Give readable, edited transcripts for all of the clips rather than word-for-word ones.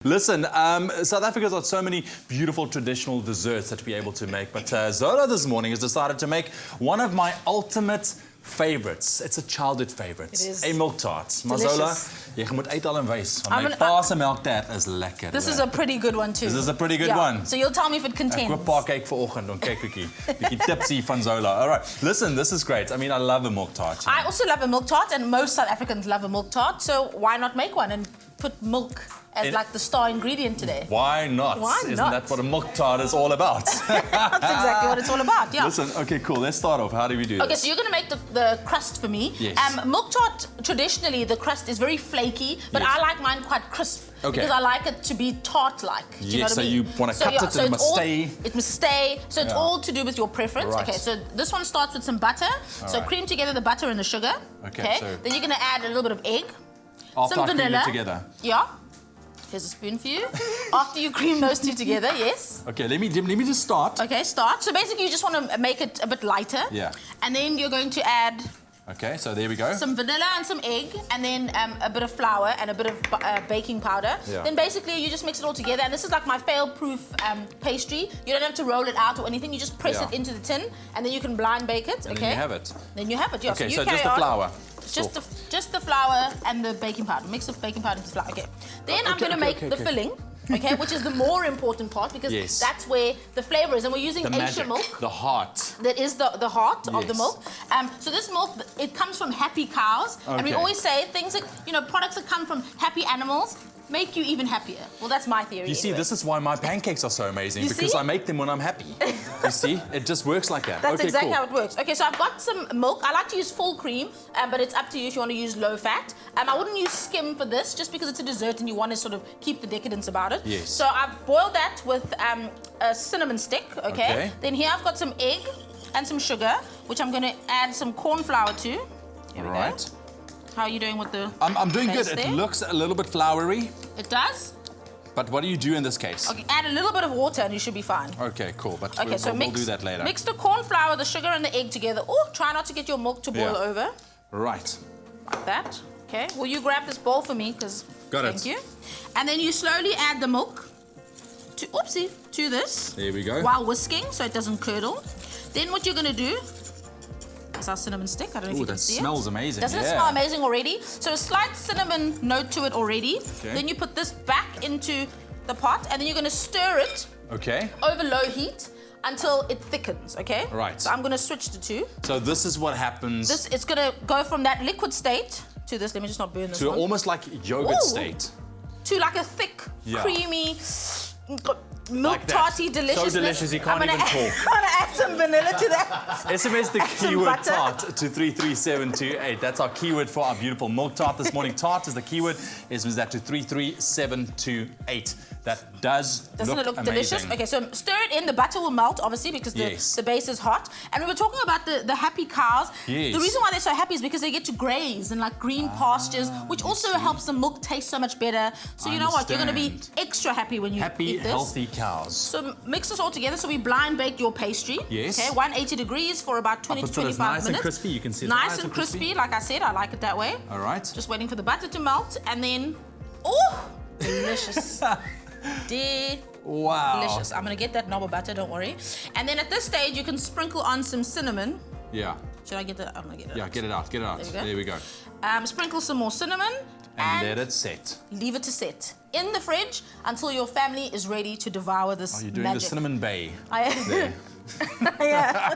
Listen, South Africa's got so many beautiful traditional desserts that we're able to make, but Zola this morning has decided to make one of my ultimate favorites. It's a childhood favorite. It is. A Milk Tart. Maar Zola, jy moet uithaal en wys. My Milk Tart is lekker. This is a pretty good one too. This is a pretty good one. So you'll tell me if it contains. Ek koop 'n paar kyk vanoggend, dan kyk ek bietjie tipsy van Zola. All right. Listen, this is great. I mean, I love a Milk Tart. I also love a Milk Tart, and most South Africans love a Milk Tart, so why not make one and put milk as like the star ingredient today? Why not? Why not? Isn't that what a Milk Tart is all about? That's exactly what it's all about, yeah. Listen, okay, cool. Let's start off. How do we do this? Okay, so you're going to make the crust for me. Yes. Milk Tart, traditionally, the crust is very flaky, but Yes. I like mine quite crisp. Okay. Because I like it to be tart-like. Do you know what so I mean? you want to cut it, so it must stay. It must stay. So it's all to do with your preference. Right. Okay, so this one starts with some butter. So cream together the butter and the sugar. Okay, so then you're going to add a little bit of egg. After some I cream vanilla. it together. Yeah. Here's a spoon for you. After you cream those two together, yes. Okay, let me just start. Okay, start. So basically you just want to make it a bit lighter. Yeah. And then you're going to add Okay, so there we go. some vanilla and some egg, and then a bit of flour and a bit of baking powder. Yeah. Then basically you just mix it all together, and this is like my fail-proof pastry. You don't have to roll it out or anything. You just press it into the tin, and then you can blind bake it. And okay. then you have it. Then you have it. Yeah. Okay, you so carry just the on. flour. Just the flour and the baking powder. Mix the baking powder into the flour. Okay. Then I'm going to make the filling. Okay, which is the more important part because that's where the flavor is, and we're using Asia milk. The heart. That is the heart of the milk. So this milk, it comes from happy cows, and we always say things that, products that come from happy animals make you even happier. Well, that's my theory. You see, this is why my pancakes are so amazing, because I make them when I'm happy. You see, it just works like that. That's exactly cool. how it works. Okay, so I've got some milk. I like to use full cream, but it's up to you if you want to use low fat. I wouldn't use skim for this, just because it's a dessert and you want to sort of keep the decadence about it. Yes. So I've boiled that with a cinnamon stick, okay? Then here I've got some egg and some sugar, which I'm going to add some corn flour to. Here we go. How are you doing with the I'm doing good. there? It looks a little bit floury. It does. But what do you do in this case? Okay, add a little bit of water and you should be fine. Okay, cool. But Okay, so we'll do that later. Mix the corn flour, the sugar, and the egg together. Oh, try not to get your milk to boil over. Right. Like that. Okay. Will you grab this bowl for me? Thank you. And then you slowly add the milk to this. There we go. While whisking so it doesn't curdle. Then what you're going to do is our cinnamon stick. I don't know if you can see it. That smells amazing. Doesn't it smell amazing already? So a slight cinnamon note to it already. Okay. Then you put this back into the pot, and then you're going to stir it over low heat until it thickens, okay? Right. So I'm going to switch the two. So this is what happens. It's going to go from that liquid state to this. Let me just not burn this to one. almost like yogurt state. To like a thick, creamy, milk Like that. tarty deliciousness. So delicious you can't even talk. I'm going to add some vanilla to that. SMS the some keyword butter. tart to 33728. That's our keyword for our beautiful milk tart this morning. Tart is the keyword. SMS that to 33728. That Doesn't it look amazing. delicious? Okay, so stir it in. The butter will melt, obviously, because the base is hot. And we were talking about the happy cows. Yes. The reason why they're so happy is because they get to graze in like green pastures, which also helps the milk taste so much better. So you know what? You're going to be extra happy when you eat this. Healthy cows. So mix this all together. So we blind baked your pastry. Yes. Okay, 180 degrees for about 20 to 25 minutes. Nice and crispy. You can see it's nice and crispy. Like I said, I like it that way. All right. Just waiting for the butter to melt, and then, delicious. Wow. Delicious. I'm gonna get that knob of butter, don't worry. And then at this stage, you can sprinkle on some cinnamon. Yeah. Should I get that? I'm gonna get it. Yeah, out. get it out. Get it out. There we go. Sprinkle some more cinnamon. And let it set. Leave it to set in the fridge until your family is ready to devour this You're doing magic. the cinnamon bay. Yeah.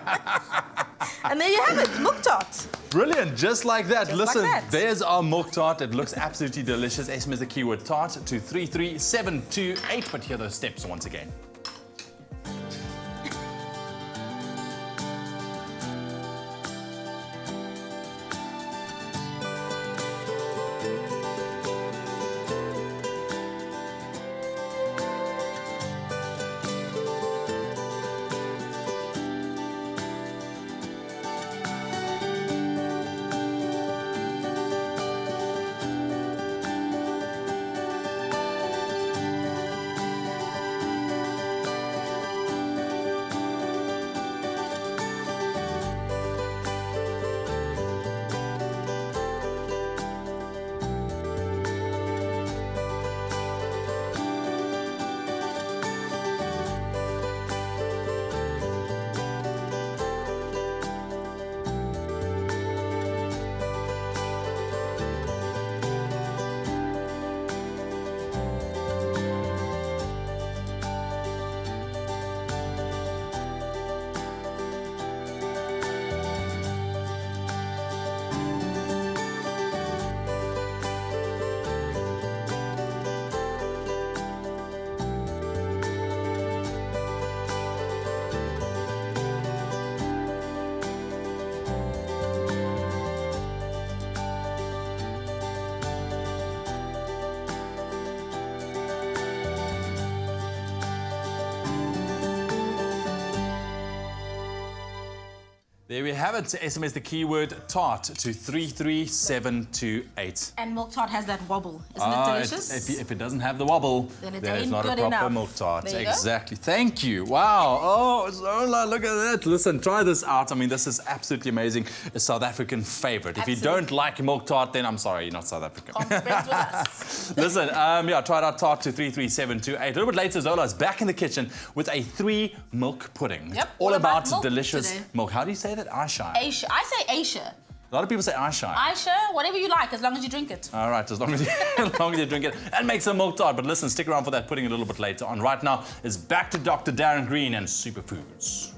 And there you have it, milk tart. Brilliant, just like that. Just Listen, like that. There's our milk tart. It looks absolutely delicious. SMS the keyword tart to 33728. But here are those steps once again. There we have it. SMS the keyword tart to 33728. And Milk Tart has that wobble. Isn't it delicious? If it doesn't have the wobble, then it's ain't not a good proper enough. Milk Tart. There you Exactly. Thank you. Wow. Oh, Zola, look at that. Listen, try this out. I mean, this is absolutely amazing. A South African favorite. If you don't like Milk Tart, then I'm sorry, you're not South African. Can't be friends with us. Listen, try it out, tart to 33728. A little bit later, Zola is back in the kitchen with a 3-milk pudding. Yep, All about milk delicious today. milk. How do you say that? Aisha. Aisha. I say Aisha. A lot of people say Aisha. Aisha, whatever you like, as long as you drink it. All right, as long as you drink it and make some milk tart. But listen, stick around for that pudding a little bit later on. Right now is back to Dr. Darren Green and Superfoods.